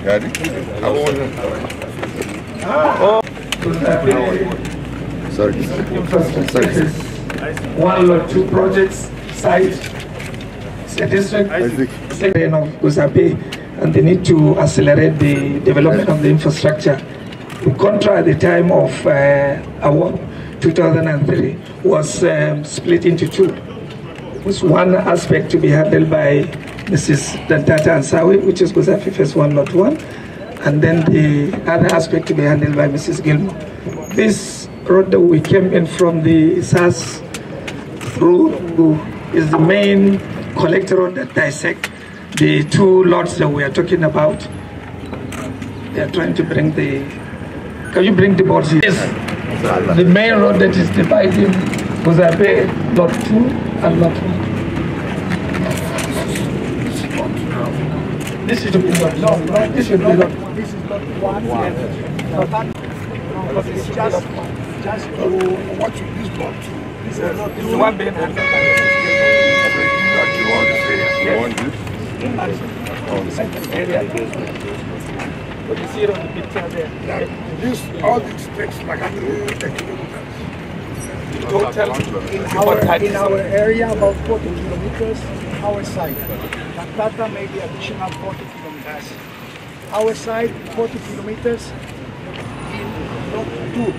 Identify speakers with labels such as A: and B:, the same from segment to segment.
A: Sorry. One or two projects, site, district, of Guzape, and they need to accelerate the development of the infrastructure. The contract at the time of award, 2003, was split into two. With one aspect to be handled by Mrs. Dantata Ansawi, which is Guzape Phase 1 Lot 1, and then the other aspect to be handled by Mrs. Gilmore. This road that we came in from the SAS route is the main collector road that dissect the two lots that we are talking about. They are trying to bring the... Can you bring the boards here? Yes. The main road that is dividing Guzape Lot 2 and Lot 1. This should be Lot 1. This should be Lot 1. This is Lot 1. It's just to watch this Lot 2. This is Lot 2. One being handled by you want this? Area. But you see it on the picture there. All this takes like 100 kilometers. Total in our area about 40 kilometers. Our side. Tata maybe additional 40 kilometers. Our side 40 kilometers. In Lot 2.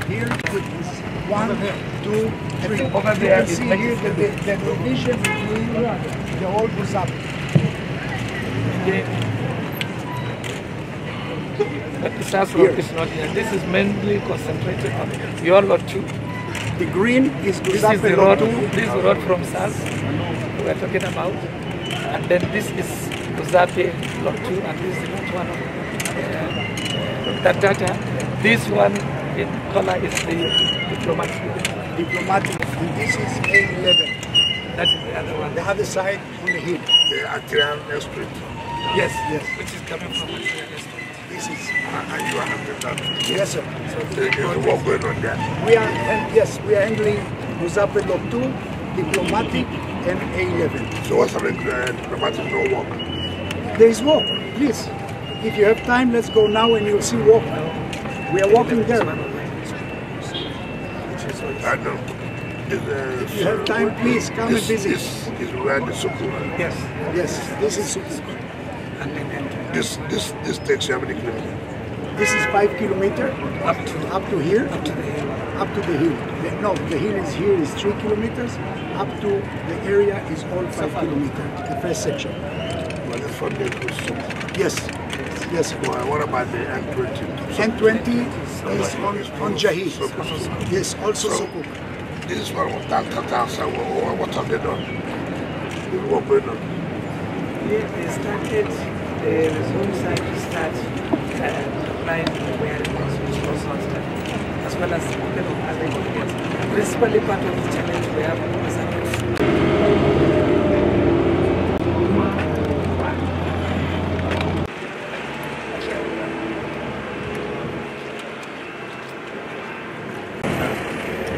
A: Here is 1, 2, 3. Over there, you can see here the division between the whole Guzape. But the SAS road is not here. This is mainly concentrated on your Lot 2. The green is Guzape. This is the road. This is the road from SAS we are talking about, and then this is Guzape Lot 2, and this is Lot 1 of Tata. This one in color is the diplomatic. And this is A11. That is the other one. The other side on the hill. The Atrian Street. Yes. Which is coming from Atrian Street. This is. And you are handling that? Yes, sir. So there is work going on there. We are handling Guzape Lot 2, diplomatic, and A11. So what's happening? Diplomatic no work. There is work. Please, if you have time, let's go now and you'll see work. We are walking there. I know. If you have time, please come and visit. This is where the Sukuk. Yes, this is Sukuk. This takes you how many kilometers? This is 5 kilometers up to here. Up to the hill. The hill is here is 3 kilometers. Up to the area is all 5 kilometers. The first section. Well, it's from there to Sukuk. Yes. Well, what about the N20? N20 is on Jahid. Yes, also Sukuk. This is one of Tata. What have they done? What going on? They started the zone side to start applying the awareness, which was not started, as well as the other areas. Principally part of the challenge we have is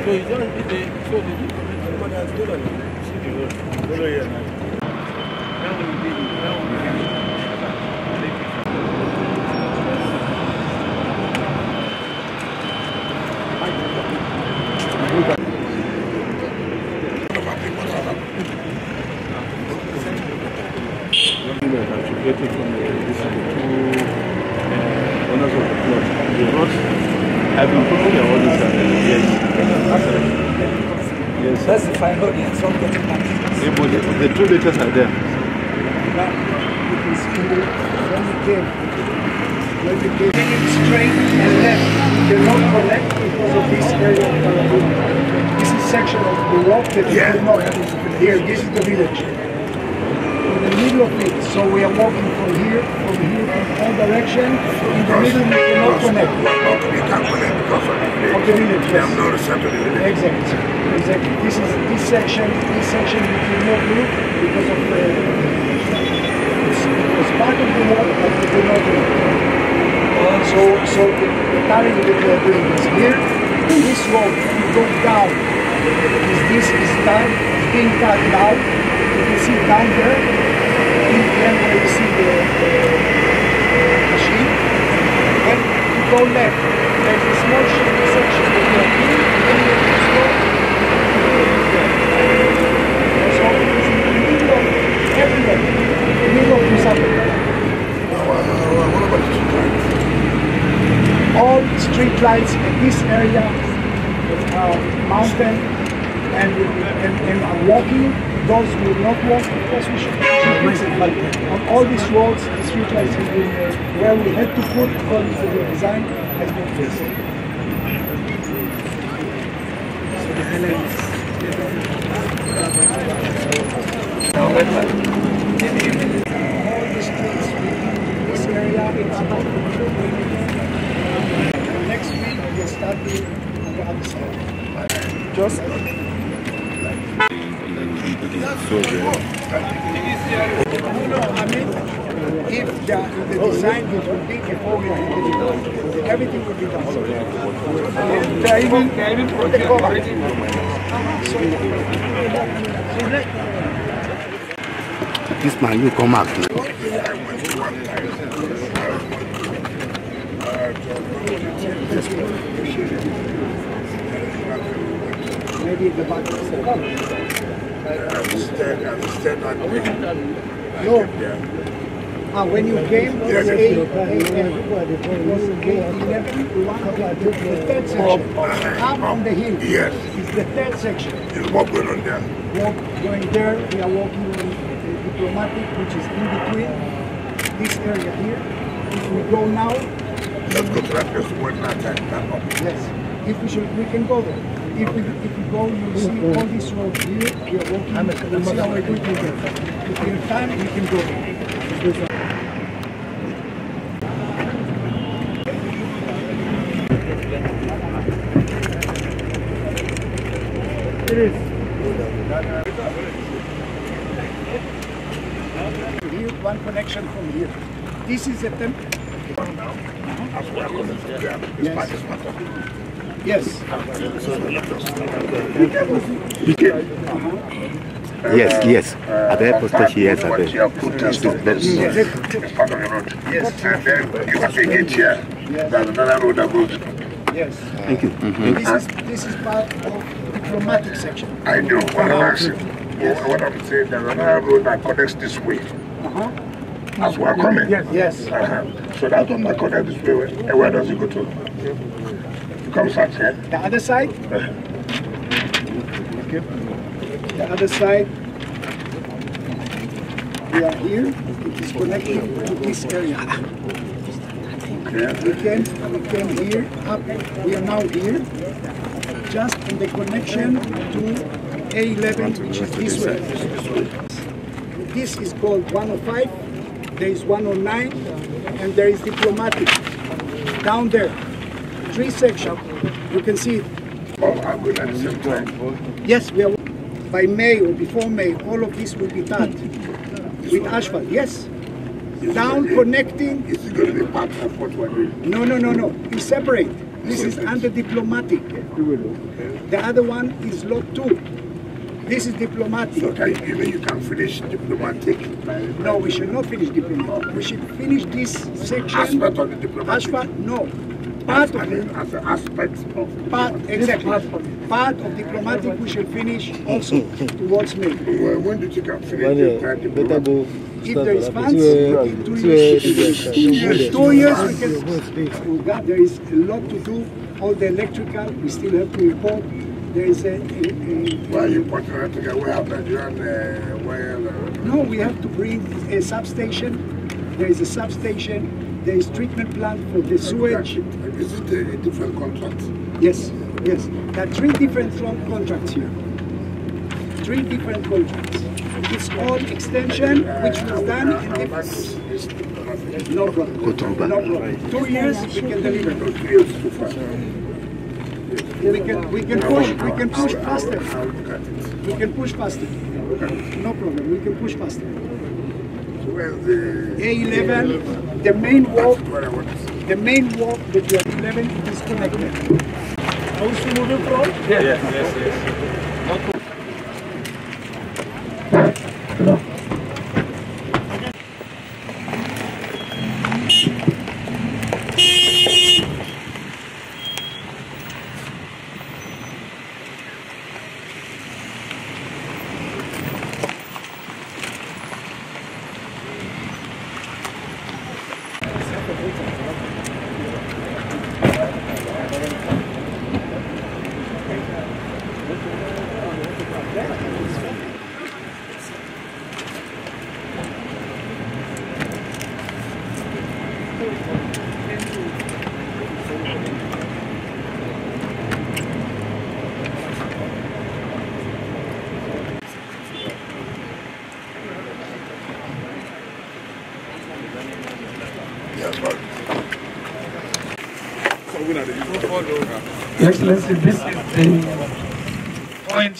B: So you don't need the what has done it. I've been putting all this yes. That's the final audience. The 2 liters are there. Now, you can see when you came straight and left, you cannot connect because of this area of Abuja. This is section of the rock that you cannot. Here, this is the village. In the middle of it, so we are walking from here, in all direction. In the middle, we cannot connect. We can't connect because of the village. Yes. No reception in the village. Exactly. This section we cannot do because of the. It's part of the road, but we cannot do it. So the tariff that we are doing is here. This road, you go down. This is being cut now. You can see down there, in the end where you see the go left, there's a small section that you are in, then you have to stop. So it's in the middle of everywhere, in the middle of Lusaka.
C: What about the street lights?
B: All street lights in this area, mountain, and walking, those will not walk because we should fix it. But on all these roads, the street lights have been where we had to put according to the design has been fixed. All the streets in this area, it's about next week we'll start on the other side. Just no, I mean, if the design it will be before we are everything will be done. They even put the cover.
C: This man, you come out.
B: Maybe the back is the color. No. When you came,
C: yes,
B: the third section. Up on the hill.
C: Yes.
B: It's the third section.
C: There's what going on there?
B: Going there, we are walking on the diplomatic, which is in between this area here. If we go now,
C: let's go to that place one last time.
B: Yes. If we can go there. If we go, you'll see all these roads here. We are walking. We'll see how we're going to get. If we have time, we can go there. It is. Here, one connection from here. This is a temple. Yes.
C: Yes. At the airport station, yes.
A: What you have put as the part of the road.
B: Yes.
A: And then you have to get here. There's another road that goes.
B: Yes.
C: Thank you.
B: This is part of the diplomatic section.
A: I know what I'm saying. What I'm saying, there's another road that connects this way. As we're coming.
B: Yes.
A: So that one that connects this way, and where does it go to? It comes out here.
B: The other side. The other side. We are here. It is connected to this area. We came here up. We are now here, just in the connection to A11, which is this way. This is called 105. There is 109, and there is diplomatic down there. 3 sections. You can see it.
A: Oh, I'm good at the same time.
B: Yes, we are. By May or before May, all of this will be done with asphalt. Yes. Down connecting.
A: Is it going to be part of what we're doing?
B: No. It's separate. This is under diplomatic. The other one is lot 2. This is diplomatic.
A: So you mean you can finish diplomatic?
B: No, we should not finish diplomatic. We should finish this section.
A: Aspect of the diplomatic?
B: Asphalt? No. Part of it.
A: As an aspect of
B: Part, exactly. Part of diplomatic we shall finish also towards May.
A: When did you can finish diplomatic?
B: If there is funds, in 2 years, 2 years we can. There is a lot to do. All the electrical, we still have to import. There is a
A: why are you importing electrical? We have Nigerian well.
B: No, we have to bring a substation. There is a substation. There is treatment plant for the sewage.
A: Is it a different contract?
B: Yes. There are 3 different contracts here. 3 different contracts. It's called extension, which was done in different. No problem. 2 years we can deliver.
A: 2 years too far.
B: We can push faster. We can push faster. No problem. We can push faster.
A: So where's the
B: A11, the main walk that we are 11 is connected. How is she moving from?
D: Yes.
A: Your Excellency, this is the point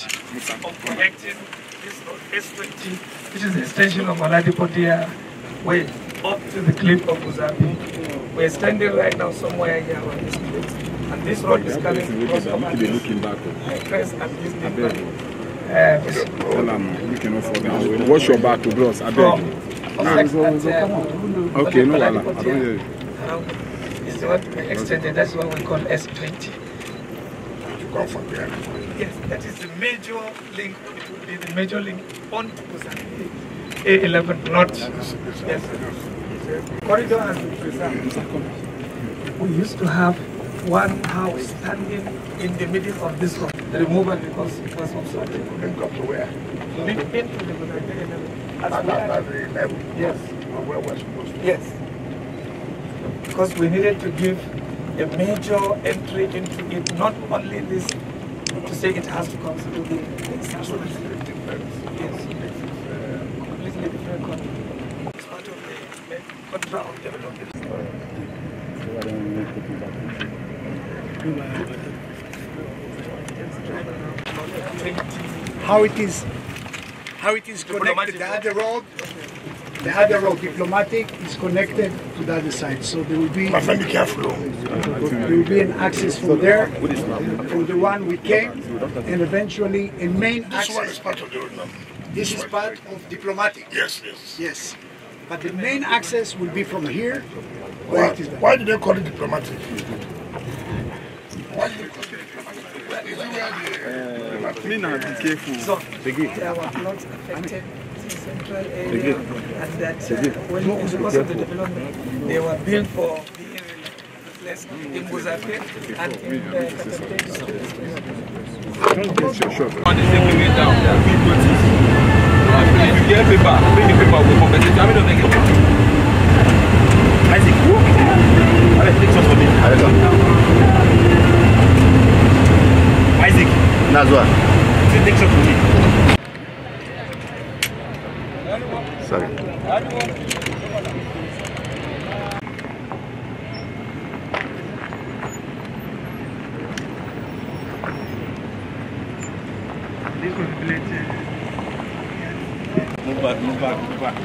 A: of connecting this road S20, which is the extension of Oladipodia way up to the cliff of Uzapi. We're standing right now somewhere here on this cliff, and this road is coming across over this crest and this deep.
E: Wash your back to bros. I beg. Okay, no, I don't hear you.
A: It's the one to be extended. That's what we call S20. Yes, that is the major link. It will be the major link on A11 North. Yes. Corridor has been preserved. We used to have one house standing in the middle of this road. The removal because it was obstructed.
C: Then come to where?
A: Into the A11.
C: That's the 11.
A: Yes.
C: Where we're supposed to.
A: Yes. Because we needed to give a major entry into it, not only this, to say it has to come through the international. Yes. Completely different country. It's part of the contract of development.
B: How it is connected. The other road, diplomatic, is connected to the other side. So there will be
C: My friend, be careful.
B: an access from there, from the one we came, and eventually a main
C: This one is
B: access.
C: part of the road now.
B: This is part of diplomatic.
C: Yes, yes.
B: Yes. But the main access will be from here, where it is there.
C: Why did they call it diplomatic? Why did they call it diplomatic? Is it where the
E: careful.
A: So, there were plots affected the central area, and that when because of the development, they were built for being replaced in Buzape and in
D: If you get paper, bring the paper, we'll compensate. I mean, don't make it. Isaac, Alex, take shots for me. Isaac.
C: Nazwa.
D: Take shots for me.
C: Sorry.
A: This was related.
D: Move back, move back, move back.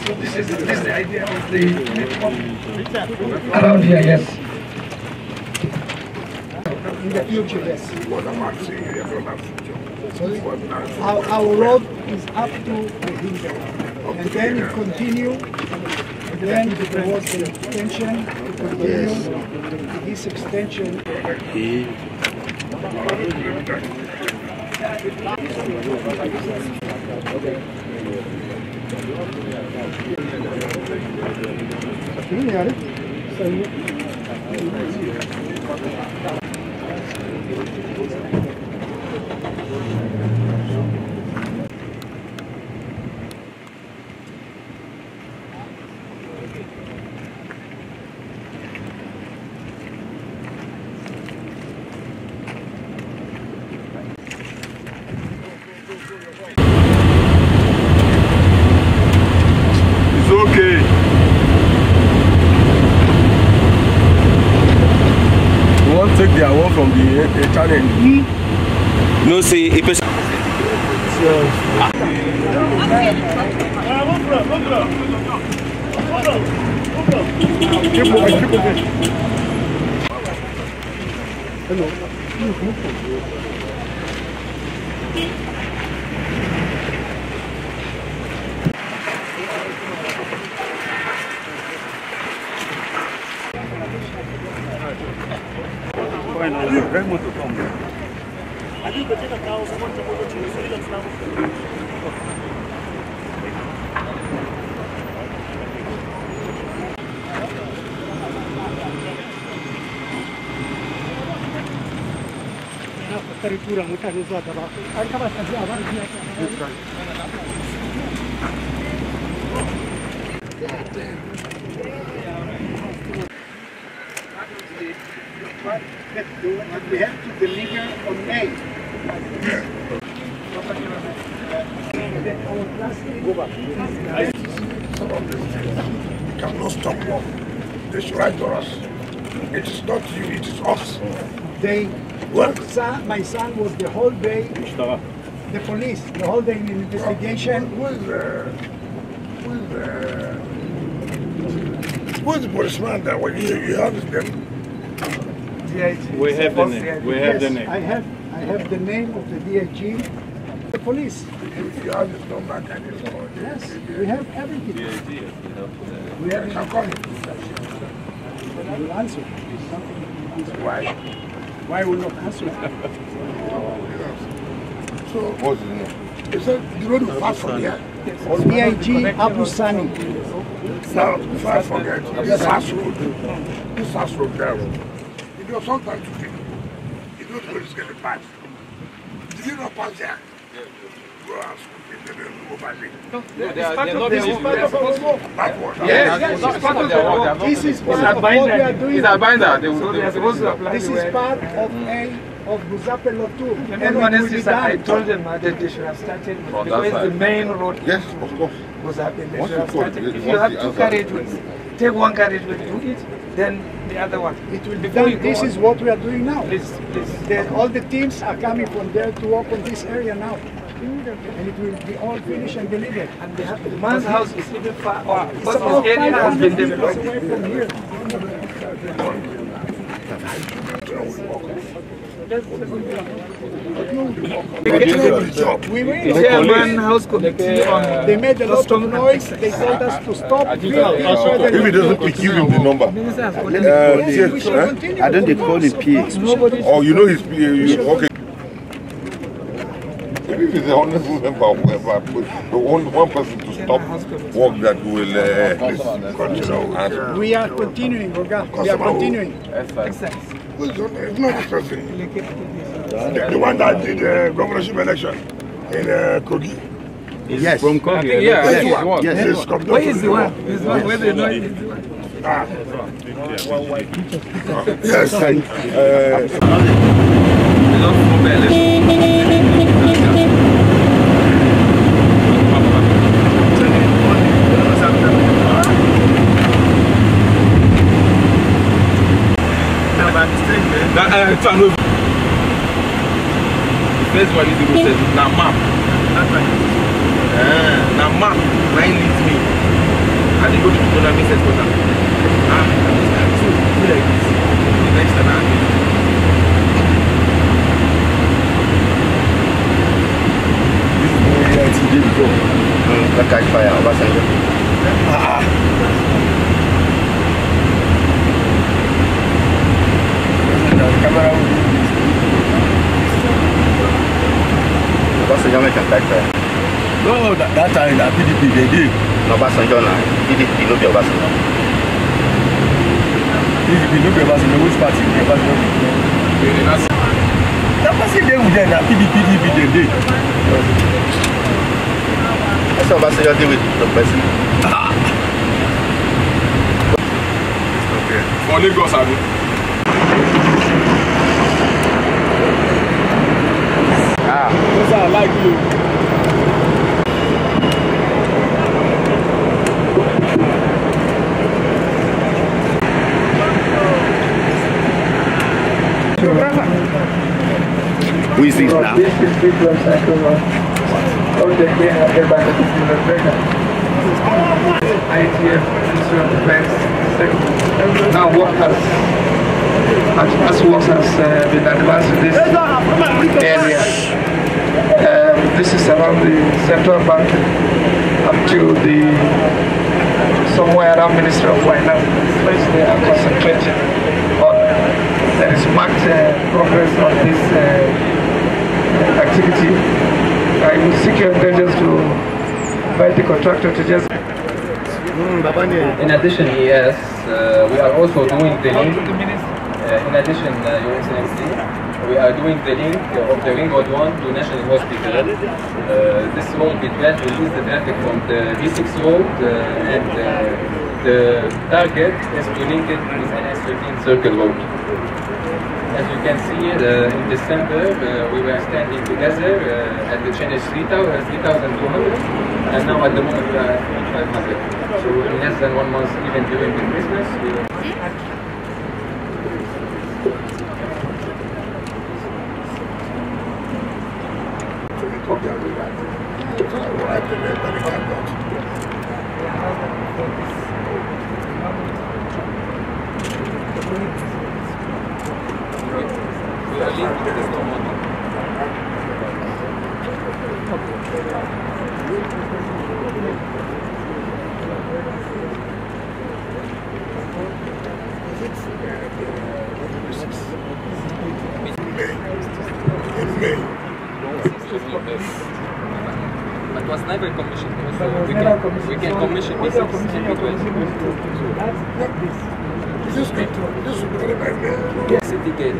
A: So this is the idea of the around here, yes.
B: In the future, yes.
C: What I'm asking, you don't have future.
B: Our road is up to the hill, and then it continue. And then there was the extension to continue. This extension.
C: It's okay.
E: You want to take their one from the channel?
D: No, see, if it's
E: Keep moving, keep moving.
B: tare tura mutane zuwa gaba. An kaba ta zuwa ba. We have to deliver on May.
C: Cannot stop work. They should write to us. It is not you, it is us.
B: My son was the whole day, the police, the whole day in investigation.
C: Who's the policeman that when you have them?
D: We have the name. We have the name.
B: I have the name of the DIG, the police.
C: If you have this number, can you call?
B: Yes, we have everything.
C: We have some calling.
B: I will answer.
C: Why?
B: Why will not answer?
C: So, what's the name? He said, the road is far from here.
B: DIG Abu Sani.
C: Now, before I forget, this house road there. You know, sometimes you don't go to get the pass. Did you not pass there? Go ask.
D: No, they are not
C: Backward.
B: This is part of what we are doing.
E: It's a binder.
B: This is part of Buzape Lotu.
A: And honestly, I told them that they should have started because it's the main road.
C: Yes, of course.
A: Buzape. They should have started. If you have two carriageways, take one carriageway to do it, then the other one.
B: It will be done. This is what we are doing now.
A: Please.
B: All the teams are coming from there to work on this area now. And it will be all finished and delivered.
A: And the man's house is even far off.
B: It's
A: Because
B: about
A: this area has
B: 500
A: been
B: meters
A: developed.
B: away from here. We They made a lot of noise. They told us to stop.
C: If he doesn't pick, give him the number.
B: I don't
F: call it PA.
C: Oh, you know his PA. Okay. If he's the honorable member of whoever, the only one person to stop work that will continue.
B: We are continuing, Roga. We are continuing.
C: It's not this person. The one that did the governorship election in Kogi.
F: Yes.
E: From Kogi.
F: Yes.
A: Where is the one? Where they know it is the one.
E: The first one is the says now map. Now map line leads me. I didn't go to the economic sector. So do like this. The next time I
F: This is where it did before. That catch fire over the camera. Obasanjo can catch fire.
E: no, that time that PDP they did.
F: No, Obasanjo now. PDP no be Obasanjo.
E: PDP no be Obasanjo. Which party? That person they would then that PDP they did.
F: That's what Obasanjo did with the person.
E: Okay. For Lagos, I mean. Yes, I like you.
F: Who is this now?
A: This is Victor's project being handled by the ITF, Ministry of Defense, now work as works has been advanced in this area. This is around the central bank up to the somewhere around Ministry of Finance. Place they are concentrating on. There is marked progress on this activity. I will seek your indulgence to invite the contractor to just.
G: In addition, yes, we are also doing the In addition, Your Excellency, we are doing the link of the Ring Road 1 to National Hospital. This road will release the traffic from the V6 road, and the target is to link it with NS13 Circle Road. As you can see, in December, we were standing together at the change 3,200, and now at the moment we are at 500. So in less than 1 month, even during the Christmas, we will... It was never commissioned. We can commission this city gate.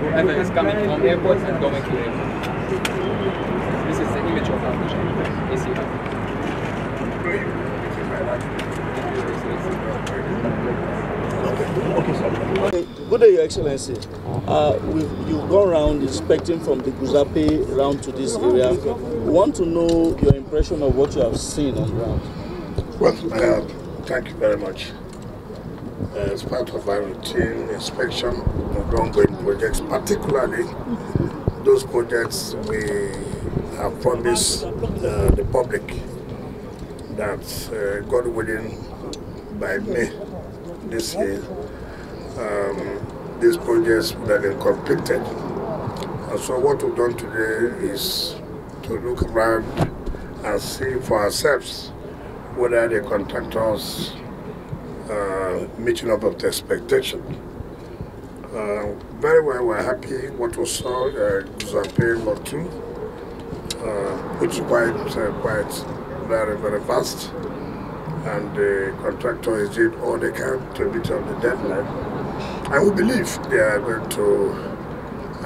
G: Whoever is coming from airport and going to airport. This is the image of Abuja. You see that?
H: Good day, Your Excellency. You've gone around inspecting from the Guzape round to this area. We want to know your impression of what you have seen on ground.
C: Well, thank you very much. As part of our routine inspection of ongoing projects, particularly those projects we have promised the public that, God willing, by May this year, these projects would have been completed. And so what we've done today is to look around and see for ourselves whether the contractors meeting up of the expectation. Very well, we're happy what we saw Giuseppe Lot 2, which is quite very, very fast. And the contractor is doing all they can to meet up the deadline. And we believe they are going to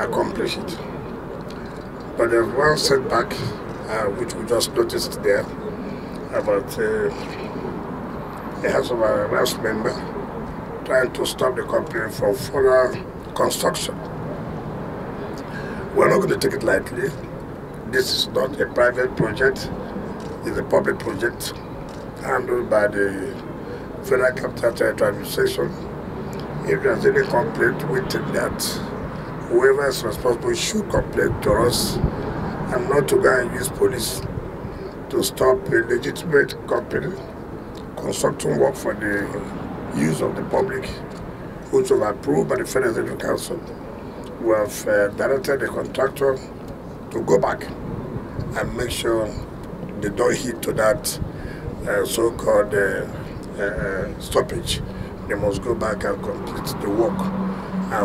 C: accomplish it. But there's one setback, which we just noticed there, about a House of Arrest member trying to stop the company from further construction. We're not going to take it lightly. This is not a private project, it's a public project handled by the Federal Capital Territory Administration. If there's any complaint, we think that whoever is responsible should complain to us and not to go and use police to stop a legitimate company constructing work for the use of the public, which was approved by the Federal Executive Council. We have directed the contractor to go back and make sure they don't hit to that so-called stoppage. They must go back and complete the work,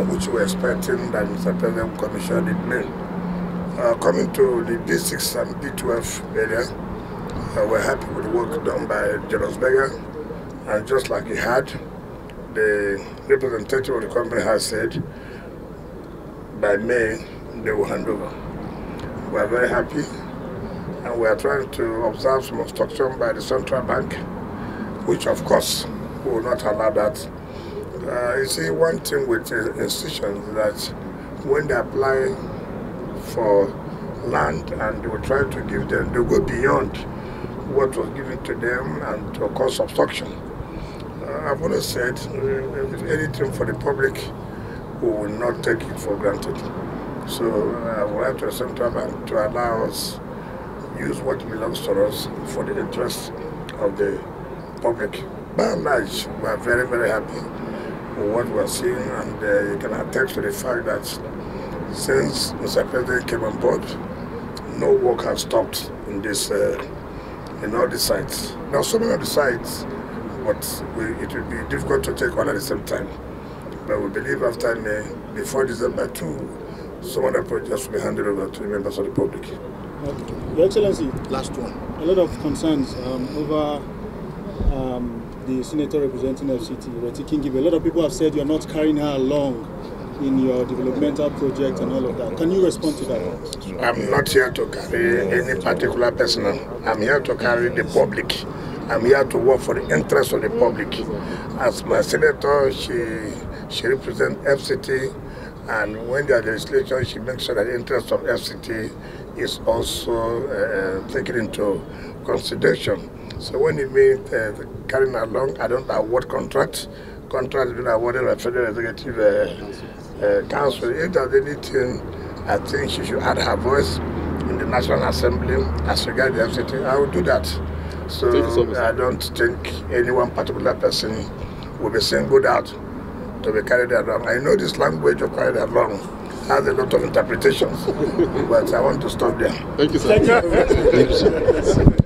C: which we're expecting that Mr. President will commission in May. Coming to the B6 and B12 area, we're happy with the work done by Jonas Berger, and just like he had, the representative of the company has said by May they will hand over. We are very happy, and we are trying to observe some obstruction by the central bank, which of course will not allow that. You see, one thing with institutions is that when they apply for land and they will try to give them, they go beyond what was given to them and to cause obstruction. I've always said, if anything for the public, we will not take it for granted. So I would like to the central bank to allow us use what belongs to us for the interest of the public. By and large, we are very, very happy with what we are seeing, and you can attest to the fact that since Mr. President came on board, no work has stopped in this, in all the sites. There are so many of the sites, but it will be difficult to take all at the same time. But we believe after May, before December 2, some other projects will be handed over to the members of the public.
H: Your Excellency,
C: last one.
H: A lot of concerns over the senator representing FCT, Reti Kingibe. A lot of people have said you're not carrying her along
I: in your developmental project and all of that. Can you respond to that?
C: I'm not here to carry any particular person. I'm here to carry the public. I'm here to work for the interest of the public. As my senator, she represents FCT, and when there is legislation, she makes sure that the interest of FCT is also taken into consideration. So when it means carrying along, I don't award contracts. Contracts being awarded by Federal Executive Council. If there's anything, I think she should add her voice in the National Assembly as regards the FCT. I will do that. So I don't think any one particular person will be singled out to be carried along. I know this language of carried along has a lot of interpretations, but I want to stop there.
I: Thank you, sir. Thank you, sir.